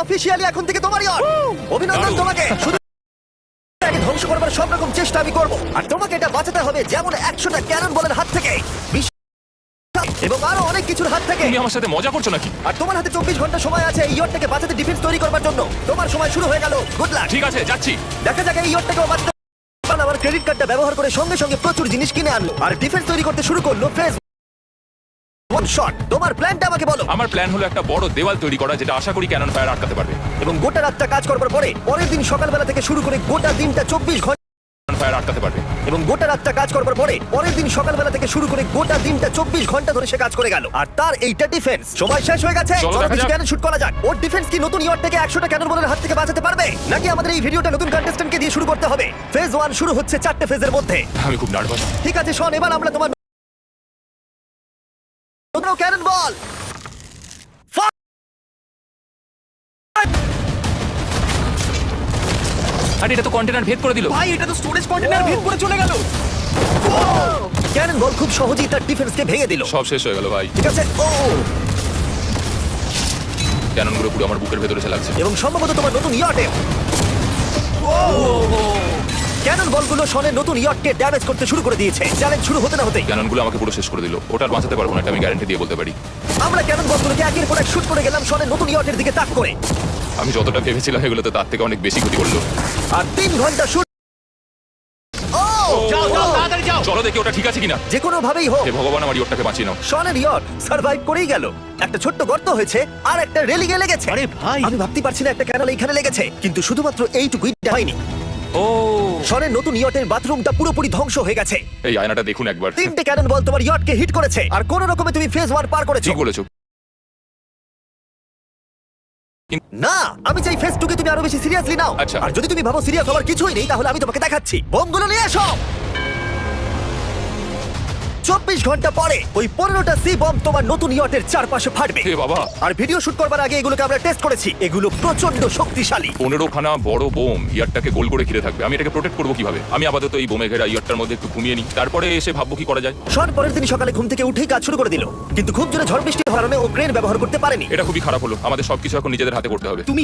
Officially এখন থেকে তোমার ইয়ট। অভিনন্দন তোমাকে। শুধু এটাকে ধ্বংস করবার সব রকম চেষ্টা আমি করব, আর তোমাকে এটা বাঁচাতে হবে যেমন 100টা ক্যানন বলের হাত থেকে, এবং আরো অনেক কিছুর হাত থেকে। তুমি আমার সাথে মজা করছো নাকি? আর তোমার হাতে 24 ঘন্টা সময় আছে এই ইয়টটাকে বাঁচাতে, ডিফেন্স তৈরি করবার জন্য। তোমার সময় শুরু হয়ে গেল। Good luck. ঠিক আছে, যাচ্ছি। দেখা যাক এই ইয়টটাকে বাঁচাতে। আমার ক্রেডিট কার্ডটা ব্যবহার করে সঙ্গে সঙ্গে প্রচুর জিনিস কিনে আনলো আর ডিফেন্স তৈরি করতে শুরু করলো। Phase one shot. তোমার প্ল্যানটা আমাকে বলো। আমার প্ল্যান হলো একটা বড় দেওয়াল তৈরি করা, যেটা আশা করি ক্যানন ফায়ার আটকাতে পারবে। এবং গোটা রাতটা কাজ করবার পরে পরের দিন সকালবেলা থেকে শুরু করে গোটা দিনটা 24 ঘন্টা ক্যানন ফায়ার আটকাতে পারবে। এবং গোটা রাতটা কাজ করবার পরে পরের দিন সকালবেলা থেকে শুরু করে গোটা দিনটা 24 ঘন্টা ধরে সে কাজ করে গেল। আর তার এইটা ডিফেন্স। সময় শেষ হয়ে গেছে। চলো চলো দেখা কিছু যাক। ক্যানন শুট করা যাক। ওর ডিফেন্স কি নতুন ইয়ট থেকে 100টা ক্যানন বলের হাত থেকে বাঁচাতে পারবে, নাকি আমাদের এই ভিডিওটা নতুন কন্টেস্ট্যান্টকে দিয়ে শুরু করতে হবে? ফেজ 1 শুরু হচ্ছে 4টে ফেজের মধ্যে। আমি খুব নার্ভাস। ঠিক আছে শোন, এবার আমরা তোমার ক্যানন বল। আরে এটা তো কন্টেনার ভেদ করে দিল। ভাই এটা তো স্টোরেজ কন্টেনার ভেদ করে চলে গেল। ক্যানন বল খুব সহজেই তার ডিফেন্সকে ভেঙে দিল। সব শেষ হয়ে গেল ভাই। ঠিক আছে। ও ক্যাননগুলো পুরো আমার বুকের ভেতরে এসে লাগছে। এবং সম্ভবত তোমার নতুন ইয়টে ক্যানন বলগুলো শনের নতুন ইয়টকে ড্যামেজ করতে শুরু করে দিয়েছে। চ্যালেঞ্জ শুরু হতে না হতেই ক্যাননগুলো আমাকে পুরো শেষ করে দিল। ওটা আর বাঁচাতে পারবো না, এটা আমি গ্যারান্টি দিয়ে বলতে পারি। আমরা ক্যানন বলগুলোকে একের পর এক শুট করে গেলাম শনের নতুন ইয়টের দিকে তাক করে। আমি যতটা ভেবেছিলাম এগুলো তো তার থেকে অনেক বেশি ক্ষতি করলো। আর 3 ঘন্টা শুট। যাও যাও তাড়াতাড়ি যাও। চলো দেখি ওটা ঠিক আছে কিনা। যে কোনো ভাবেই হোক হে ভগবান, আমার ইয়টটাকে বাঁচিয়ে নাও। শনের ইয়ট সার্ভাইভ করেই গেল। একটা ছোট্ট গর্ত হয়েছে আর একটা রেলিং এ লেগেছে। আরে ভাই। আমি ভাবতে পারছি না একটা ক্যানল এইখানে লেগেছে, কিন্তু শুধুমাত্র এইটুকুই হয়নি। ও শনের নতুন ইয়টের বাথরুমটা পুরোপুরি ধ্বংস হয়ে গেছে। এই আয়নাটা দেখুন একবার। 3টে ক্যানন বল তোমার ইয়টকে হিট করেছে আর কোন রকমে তুমি ফেজ 1 পার করেছো। ঠিক বলেছো। না, আমি চাই ফেজ 2 কে তুমি আরো বেশি সিরিয়াসলি নাও। আচ্ছা। আর যদি তুমি ভাবো সিরিয়াস হওয়ার কিছুই নেই, তাহলে আমি তোমাকে দেখাচ্ছি। বোমগুলো নিয়ে এসো। 24 ঘন্টা পরে ওই 15টা সি বম তোমার নতুন ইয়টের চারপাশে ফাটবে। হে বাবা, আর ভিডিও শুট করবার আগে এগুলোকে আমরা টেস্ট করেছি। এগুলো প্রচন্ড শক্তিশালী। 15খানা বড় বোম ইয়ারটাকে গোল করে ঘিরে থাকবে। আমি এটাকে প্রোটেক্ট করবো কিভাবে? আমি আপাতত এই বোমে ঘেরা ইয়ারটার মধ্যে একটু ঘুমিয়ে নিই, তারপরে এসে ভাববো কি করা যায়। শন পরের দিন সকালে ঘুম থেকে উঠেই কাজ শুরু করে দিল, কিন্তু খুব জোরে ঝড় বৃষ্টির কারণে ও ক্রেন ব্যবহার করতে পারেনি। এটা খুবই খারাপ হলো। আমাদের সবকিছু এখন নিজেদের হাতে করতে হবে। তুমি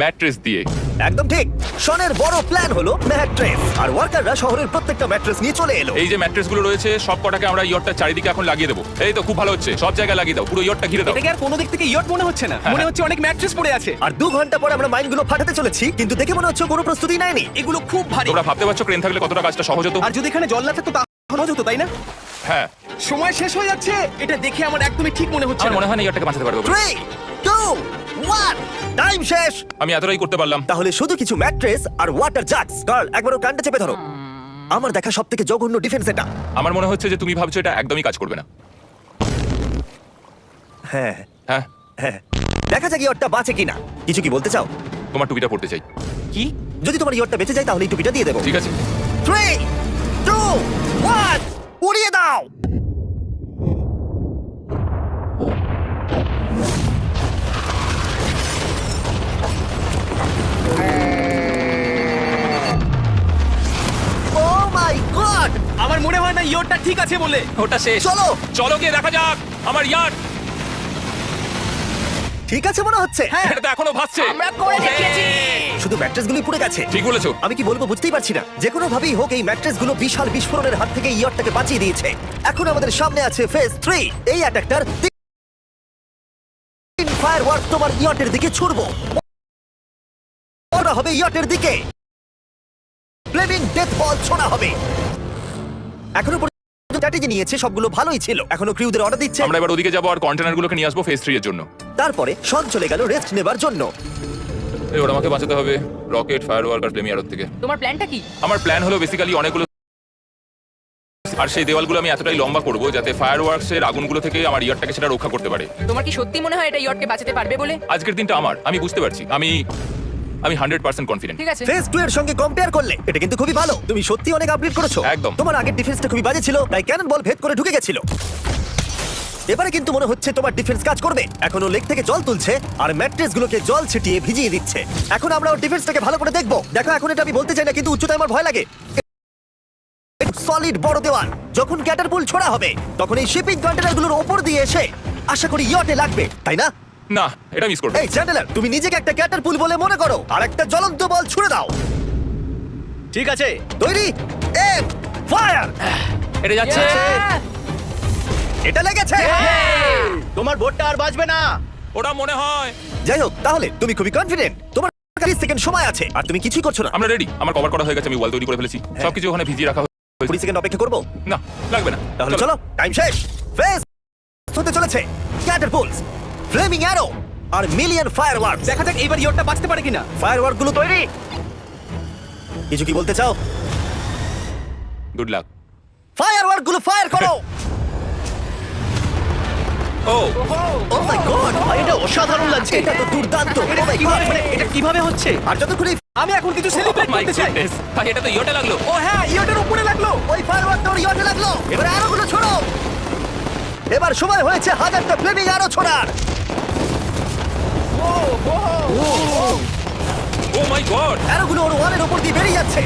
ম্যাট্রেস দিয়ে। একদম ঠিক। শনের বড় প্ল্যান হলো ম্যাট্রেস, আর ওয়ার্কাররা শহরের প্রত্যেকটা ম্যাট্রেস নিয়ে চলে এলো। এই যে ম্যাট্রেসগুলো রয়েছে সব কটাকে আমরা ইয়রটার চারিদিকে এখন লাগিয়ে দেবো। এই তো খুব ভালো হচ্ছে, সব জায়গায় লাগিয়ে দাও, পুরো ইয়রটা ঘিরে দাও। এটাকে আর কোনো দিক থেকে ইয়ট মনে হচ্ছে না, মনে হচ্ছে অনেক ম্যাট্রেস পড়ে আছে। আর 2 ঘন্টা পরে আমরা মাইনগুলো ফাটাতে চলেছি, কিন্তু দেখে মনে হচ্ছে কোনো প্রস্তুতি নেয়নি। এগুলো খুব ভারী। তোমরা ভাবতে পারছো ক্রেন থাকলে কতটা কাজটা সহজ হতো? আর যদি এখানে জল না থাকতো তাহলে হতো, তাই না? হ্যাঁ, সময় শেষ হয়ে যাচ্ছে। এটা দেখে আমার একদমই ঠিক মনে হচ্ছে আমার না। মনে হয় না ইয়রটাকে বাঁচাতে পারবো। 3 2 1 টাইম শেষ। আমি এতটাই করতে পারলাম। তাহলে শুধু কিছু ম্যাট্রেস আর ওয়াটার জাগস। গার্ল, একবার ওর কানটা চেপে ধরো। আমার দেখা সবথেকে জঘন্য ডিফেন্স এটা। আমার মনে হচ্ছে যে তুমি ভাবছো এটা একদমই কাজ করবে না। হ্যাঁ হ্যাঁ, হ্যাঁ, দেখা যাক ইয়টটা বাঁচে কিনা। কিছু কি বলতে চাও? তোমার টুপিটা পড়তে চাই। কি? যদি তোমার ইয়টটা বেঁচে যায় তাহলে এই টুপিটা দিয়ে দেবো। ঠিক আছে। 3 2 1 উড়িয়ে দাও। Oh my God! আমার মনে হয় না ইয়টটা ঠিক আছে বলে। ওটা শেষ। চলো। চলো গিয়ে দেখা যাক আমার ইয়ার। ঠিক আছে মনে হচ্ছে। এটা তো এখনো ভাসছে। আমরা করে দেখিয়েছি। শুধু ম্যাট্রেসগুলোই পুড়ে গেছে। ঠিক বলেছো। আমি কি বলবো বুঝতেই পারছি না। যে কোনো ভাবেই হোক এই ম্যাট্রেসগুলো বিশাল বিস্ফোরণের হাত থেকে ইয়টটাকে বাঁচিয়ে দিয়েছে। এখন আমাদের সামনে আছে ফেজ 3। এই অ্যাটাকটার 3 ফায়ারওয়ার্ক তোমার ইয়টের দিকে ছুড়বো। ওরা হবে ইয়টের দিকে। ফ্লেমিং ডেথ বল ছোড়া হবে। এখনো পর্যন্ত স্ট্র্যাটেজি নিয়েছে সবগুলো ভালোই ছিল। এখনো ক্রিউদের অর্ডার দিচ্ছে। আমরা এবার ওদিকে যাবো আর কন্টেনারগুলোকে নিয়ে আসবো ফেজ 3 এর জন্য। তারপরে শন চলে গেল রেস্ট নেবার জন্য। এই ওরা আমাকে বাঁচাতে হবে রকেট, ফায়ারওয়ার্ক আর ফ্লেমি আরোর থেকে। তোমার প্ল্যানটা কি? আমার প্ল্যান হলো বেসিক্যালি অনেকগুলো, আর সেই দেওয়ালগুলো আমি এতটাই লম্বা করবো যাতে ফায়ারওয়ার্কসের আগুনগুলো থেকে আমার ইয়ারটাকে সেটা রক্ষা করতে পারে। তোমার কি সত্যি মনে হয় এটা ইয়টকে বাঁচাতে পারবে বলে? আজকের দিনটা আমার, আমি বুঝতে পারছি। আমি 100% কনফিডেন্ট। ঠিক আছে। ফেজ 2 এর সঙ্গে কম্পেয়ার করলে এটা কিন্তু খুবই ভালো। তুমি সত্যি অনেক আপগ্রেড করেছো। একদম। তোমার আগের ডিফেন্সটা খুবই বাজে ছিল, তাই ক্যানন বল ভেদ করে ঢুকে গেছিল। এবারে কিন্তু মনে হচ্ছে তোমার ডিফেন্স কাজ করবে। এখনো লেক থেকে জল তুলছে আর ম্যাট্রেসগুলোকে জল ছিটিয়ে ভিজিয়ে দিচ্ছে। এখন আমরা ওর ডিফেন্সটাকে ভালো করে দেখবো। দেখো, এখন এটা আমি বলতে চাই না, কিন্তু উচ্চতায় আমার ভয় লাগে। সলিড বড় দেওয়াল। যখন ক্যাটারপুল ছোড়া হবে তখন এই শিপিং কন্টেনারগুলোর ওপর দিয়ে এসে আশা করি ইয়টে লাগবে, তাই না? না, এটা মিস করবো। এই চ্যান্ডেলার, তুমি নিজেকে একটা ক্যাটারপুল বলে মনে করো আর একটা জ্বলন্ত বল ছুড়ে দাও। ঠিক আছে। তৈরি, এম, ফায়ার। এটা যাচ্ছে। এটা লেগেছে। তোমার বোটটা আর বাজবে না। ওটা মনে হয়। যাই হোক, তাহলে তুমি খুবই কনফিডেন্ট। তোমার 30 সেকেন্ড সময় আছে আর তুমি কিছুই করছো না। আমরা রেডি, আমার কভার করা হয়ে গেছে, আমি ওয়াল তৈরি করে ফেলেছি, সবকিছু ওখানে ভিজিয়ে রাখা 20 সেকেন্ড অপেক্ষা করবো। না, লাগবে না। তাহলে চলো, টাইম শেষ। ফেস হতে চলেছে ক্যাটারপুলস, ফ্লেমিং অ্যারো আর মিলিয়ন ফায়ারওয়ার্কস। দেখা যাক এইবার ইয়রটা বাঁচতে পারে কিনা। ফায়ারওয়ার্ক গুলো তৈরি। কিছু কি বলতে চাও? Good luck. ফায়ারওয়ার্ক গুলো ফায়ার করো। ও ও মাই গড, এটা অসাধারণ লাগছে। এটা তো দুর্দান্ত। এটা Oh my কিভাবে, God! মানে এটা কিভাবে হচ্ছে? আর যতক্ষণ এই আমি এখন কিছু সেলিব্রেট মাই করতে চাই। গুডনেস, ভাই এটা তো ইয়োটা লাগলো। ও হ্যাঁ, ইয়রটার উপরে লাগলো। ওই ফায়ারওয়ার্ক তোর ইয়টে লাগলো, এবার আরোগুলো ছোড়ো। এবার সময় হয়েছে হাজারটা ফ্লেমিং আরো ছোড়ার। ও মাই গড, অ্যারোগুলো ওর ওয়ালের উপর দিয়ে বেরিয়ে যাচ্ছে।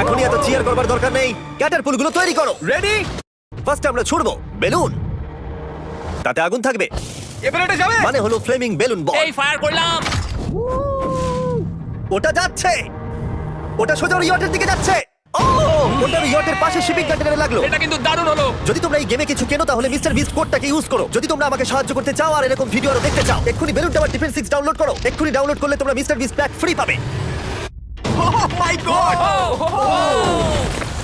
এখনই এত চিয়ার করবার দরকার নেই, ক্যাটারপুলগুলো তৈরি করো। রেডি? ফার্স্ট আমরা ছুড়বো বেলুন, তাতে আগুন থাকবে, এবার এটা যাবে। মানে হলো ফ্লেমিং বেলুন বল। এই ফায়ার করলাম। ওটা যাচ্ছে, ওটা সোজা ওর ইয়টের দিকে যাচ্ছে। ও, ওটার ইয়টের পাশে শিপিং কন্টেনারে লাগলো। এটা কিন্তু দারুণ হলো। যদি তোমরা এই গেমে কিছু কেনো তাহলে মিস্টার বিস্ট কোডটাকে ইউজ করো। যদি তোমরা আমাকে সাহায্য করতে চাও আর এরকম ভিডিও আরো দেখতে চাও, এক্ষুনি বেলুন টাওয়ার ডিফেন্স 6 ডাউনলোড করো। এক্ষুনি ডাউনলোড করলে তোমরা মিস্টার বিস্ট প্যাক ফ্রি পাবে। ও মাই গড।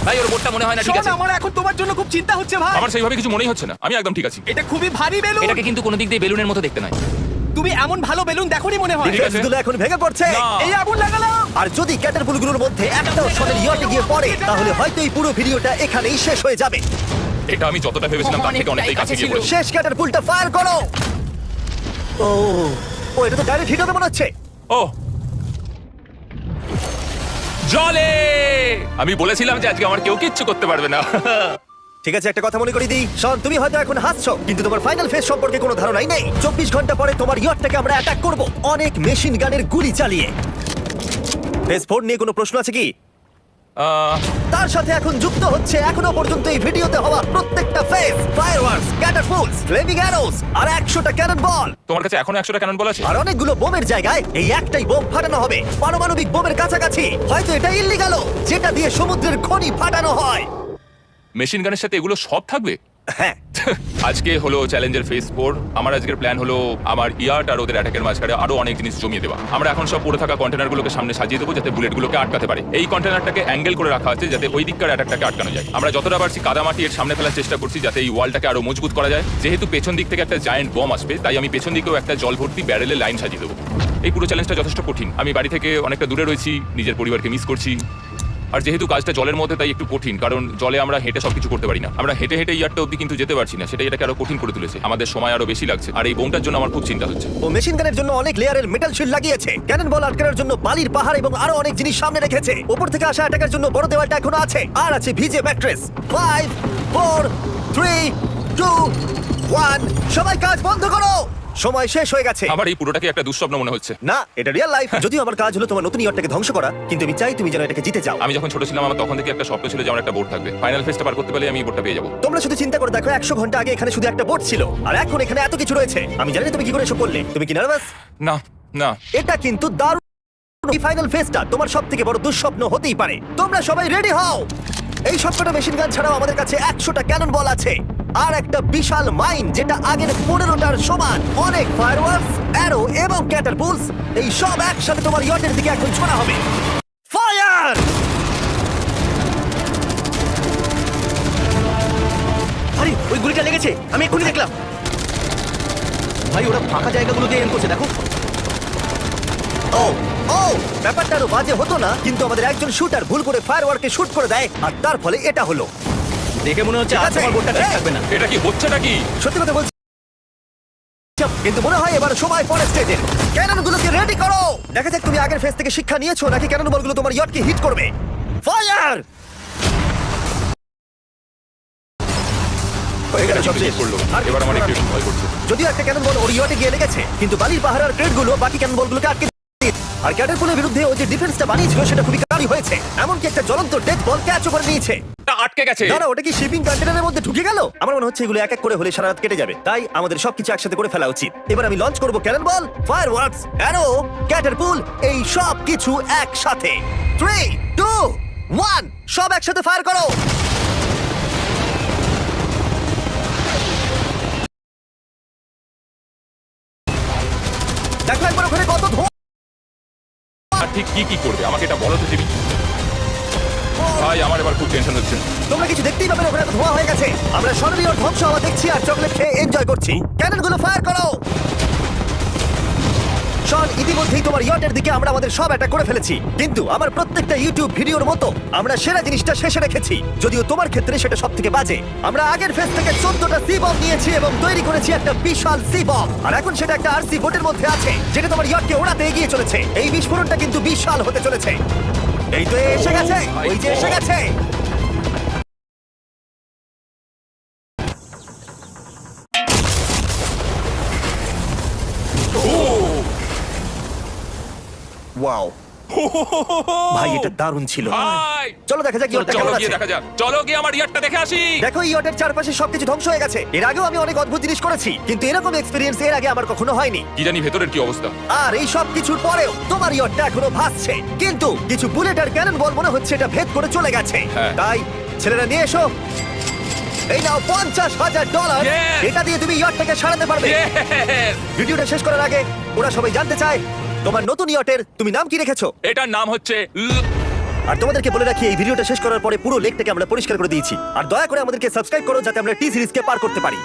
ভাই ওর বোটটা মনে হয় না ঠিক আছে। আমার এখন তোমার জন্য খুব চিন্তা হচ্ছে ভাই। আমার সেইভাবে কিছু মনেই হচ্ছে না, আমি একদম ঠিক আছি। এটা খুবই ভারী বেলুন। এটাকে কিন্তু কোনো দিক দিয়ে বেলুনের মতো দেখতে নয়। তুমি এমন ভালো বেলুন দেখোনি মনে হয়। ঠিক আছে। ডিফেন্সগুলো এখন ভেঙে পড়ছে। না। এই আগুন লাগালাম। আর যদি ক্যাটারপুলগুলোর মধ্যে একটাও শনের ইয়টে গিয়ে পড়ে তাহলে হয়তো এই পুরো ভিডিওটা এখানেই শেষ হয়ে যাবে। এটা আমি যতটা ভেবেছিলাম তার থেকে অনেকটাই কাছে গিয়ে পড়েছে। শেষ ক্যাটারপুলটা ফায়ার করো। ও, ও এটা তো ডাইরেক্ট হিট হবে মনে হচ্ছে। ও জলে, আমি বলেছিলাম যে আজকে আমার কেউ কিচ্ছু করতে পারবে না। ঠিক আছে, একটা কথা মনে করিয়ে দিই, শন, তুমি হয়তো এখন হাসছো কিন্তু তোমার ফাইনাল ফেজ সম্পর্কে কোনো ধারণাই নেই। 24 ঘন্টা পরে তোমার ইয়টটাকে আমরা অ্যাটাক করব অনেক মেশিন গানের গুলি চালিয়ে। ফেজ 4 নিয়ে কোনো প্রশ্ন আছে কি? তার সাথে এখন যুক্ত হচ্ছে এখনো পর্যন্ত এই ভিডিওতে হওয়া প্রত্যেকটা phase, fireworks, catapults, flaming arrows আর 100টা ক্যানন বল। তোমার কাছে এখনো 100টা ক্যানন বল আছে? আর অনেকগুলো বোমের জায়গায় এই একটাই বোম ফাটানো হবে, পারমাণবিক বোমের কাছাকাছি। হয়তো এটা ইল্লিগাল, যেটা দিয়ে সমুদ্রের খনি ফাটানো হয়। মেশিন গানের সাথে এগুলো সব থাকবে? হ্যাঁ, আজকে হলো চ্যালেঞ্জের ফেজ 4। আমার আজকের প্ল্যান হলো আমার ইয়ার্ট আর ওদের অ্যাটাকের মাঝখানে আরো অনেক জিনিস জমিয়ে দেওয়া। আমরা এখন সব পড়ে থাকা কন্টেনারগুলোকে সামনে সাজিয়ে দেবো যাতে বুলেটগুলোকে আটকাতে পারে। এই কন্টেনারটাকে অ্যাঙ্গেল করে রাখা আছে যাতে ওই দিককার অ্যাটাকটাকে আটকানো যায়। আমরা যতটা পারছি কাদামাটি এর সামনে ফেলার চেষ্টা করছি যাতে এই ওয়ালটাকে আরো মজবুত করা যায়। যেহেতু পেছন দিক থেকে একটা জায়ান্ট বম আসবে তাই আমি পেছন দিকেও একটা জল ভর্তি ব্যারেলের লাইন সাজিয়ে দেবো। এই পুরো চ্যালেঞ্জটা যথেষ্ট কঠিন। আমি বাড়ি থেকে অনেকটা দূরে রয়েছি, নিজের পরিবারকে মিস করছি। আর যেহেতু কাজটা জলের মধ্যে তাই একটু কঠিন, কারণ জলে আমরা হেঁটে সবকিছু করতে পারি না। আমরা হেঁটে হেঁটে ইয়ারটা অব্দি কিন্তু যেতে পারছি না, সেটাই এটাকে আরো কঠিন করে তুলেছে। আমাদের সময় আরো বেশি লাগছে আর এই বোমটার জন্য আমার খুব চিন্তা হচ্ছে। ও মেশিন গানের জন্য অনেক লেয়ারের মেটাল শিল্ড লাগিয়েছে, ক্যানন বল আটকানোর জন্য বালির পাহাড় এবং আরো অনেক জিনিস সামনে রেখেছে। উপর থেকে আসা অ্যাটাকের জন্য বড় দেওয়ালটা এখনো আছে, আর আছে ভিজে ম্যাট্রেস। 5 4 3 2 1 সবাই কাজ বন্ধ করো, সময় শেষ হয়ে গেছে। আমার এই পুরোটাকে একটা দুঃস্বপ্ন মনে হচ্ছে। না, এটা রিয়েল লাইফ। যদিও আমার কাজ হলো তোমার নতুন ইয়টটাকে ধ্বংস করা, কিন্তু আমি চাই তুমি যেন এটাকে জিতে যাও। আমি যখন ছোট ছিলাম আমার তখন থেকে একটা স্বপ্ন ছিল যে আমার একটা বোট থাকবে। ফাইনাল ফেজটা পার করতে পারলে আমি এই বোটটা পেয়ে যাবো। তোমরা শুধু চিন্তা করে দেখো, 100 ঘন্টা আগে এখানে শুধু একটা বোট ছিল আর এখন এখানে এত কিছু রয়েছে। আমি জানি না তুমি কি করে এসব করলে। তুমি কি নার্ভাস? না না, এটা কিন্তু দারুণ। এই ফাইনাল ফেজটা তোমার সবথেকে বড় দুঃস্বপ্ন হতেই পারে। তোমরা সবাই রেডি হও। এই সবকটা মেশিন গান ছাড়াও আমাদের কাছে 100টা ক্যানন বল আছে আর একটা বিশাল মাইন যেটা আগের 15টার সমান। অনেক ফায়ারওয়ার্কস, অ্যারো এবং ক্যাটারপুলস, এই সব একসাথে তোমার ইয়টের দিকে এখন ছোড়া হবে। ফায়ার! আরে ওই গুলিটা লেগেছে, আমি এক্ষুনি দেখলাম। ভাই ওরা ফাঁকা জায়গাগুলো দিয়ে এম করছে, দেখো। ও ও, ব্যাপারটা আরো বাজে হতো না, কিন্তু আমাদের একজন শুটার ভুল করে ফায়ারওয়ার্কে শুট করে দেয় আর তার ফলে এটা হলো। দেখে মনে হচ্ছে আর তোমার বোটটা ঠিক থাকবে না। এটা কি হচ্ছেটা কি? সত্যি কথা বলছি, কিন্তু মনে হয় এবার সময় পরে স্টেজের। ক্যাননগুলোকে রেডি করো। দেখা যাক তুমি আগের ফেজ থেকে শিক্ষা নিয়েছো নাকি ক্যানন বলগুলো তোমার ইয়টকে হিট করবে। ফায়ার! হয়ে গেল সব শেষ। করলো আর এবার আমার একটু ভয় করছে। যদিও একটা ক্যানন বল ওর ইয়টে গিয়ে লেগেছে, কিন্তু বালির পাহাড় আর ক্রেটগুলো বাকি ক্যানন বলগুলোকে আটকে দিয়েছে। আর ক্যাটারপুলের বিরুদ্ধে ও যে ডিফেন্সটা বানিয়েছিল সেটা খুবই কারি হয়েছে। এমনকি একটা জ্বলন্ত ডেথ বল ক্যাচ করে নিয়েছে। এটা আটকে গেছে। না ওটা কি শিপিং কন্টেনারের মধ্যে ঢুকে গেল? আমার মনে হচ্ছে এগুলো এক এক করে হলে সারা রাত কেটে যাবে, তাই আমাদের সবকিছু একসাথে করে ফেলা উচিত। এবার আমি লঞ্চ করব ক্যানন বল, ফায়ারওয়ার্কস, অ্যারো, ক্যাটারপুল, এই সব কিছু একসাথে। 3, 2, 1, সব একসাথে ফায়ার করো। দেখো একবার ওখানে কত ধোঁয়া। আর ঠিক কি করবে আমাকে এটা বলো তো জিমি। ভাই আমার এবার খুব টেনশন হচ্ছে। তোমরা কিছু দেখতেই পাবে না, ওখানে এত ধোঁয়া হয়ে গেছে। আমরা স্বর্ণীয় ধ্বংস হওয়া দেখছি আর চকলেট খেয়ে এনজয় করছি। ক্যাননগুলো ফায়ার করো। শন, ইতিমধ্যেই তোমার ইয়টের দিকে আমরা আমাদের সব অ্যাটাক করে ফেলেছি, কিন্তু আমার প্রত্যেকটা ইউটিউব ভিডিওর মতো আমরা সেরা জিনিসটা শেষে রেখেছি। যদিও তোমার ক্ষেত্রে সেটা সব থেকে বাজে। আমরা আগের ফেজ থেকে 14টা সি বম নিয়েছি এবং তৈরি করেছি একটা বিশাল সি বম, আর এখন সেটা একটা আরসি বোটের মধ্যে আছে যেটা তোমার ইয়টকে ওড়াতে এগিয়ে চলেছে। এই বিস্ফোরণটা কিন্তু বিশাল হতে চলেছে। এই তো এসে গেছে, ওই যে এসে গেছে। ওয়াও ভাই, এটা দারুণ ছিল। ভাই চলো দেখা যাক ইয়টটা চলো কেমন গিয়ে আছে। দেখা যাক, চলো গিয়ে আমার ইয়ারটা দেখে আসি। দেখো ইয়টের চারপাশে সবকিছু ধ্বংস হয়ে গেছে। এর আগেও আমি অনেক অদ্ভুত জিনিস করেছি, কিন্তু এরকম এক্সপেরিয়েন্স এর আগে আমার কখনো হয়নি। কি জানি ভেতরের কি অবস্থা। আর এই সব কিছুর পরেও তোমার ইয়টটা এখনো ভাসছে, কিন্তু কিছু বুলেট আর ক্যানন বল মনে হচ্ছে এটা ভেদ করে চলে গেছে। হ্যাঁ। তাই ছেলেরা নিয়ে এসো। এই নাও $50,000। Yes! এটা দিয়ে তুমি ইয়টটাকে সারাতে পারবে। Yes! ভিডিওটা শেষ করার আগে ওরা সবাই জানতে চায় তোমার নতুন ইয়টের তুমি নাম কি রেখেছো। এটার নাম হচ্ছে আর তোমাদেরকে বলে রাখি, এই ভিডিওটা শেষ করার পরে পুরো লেকটাকে আমরা পরিষ্কার করে দিয়েছি। আর দয়া করে আমাদেরকে সাবস্ক্রাইব করো যাতে আমরা টি সিরিজকে পার করতে পারি।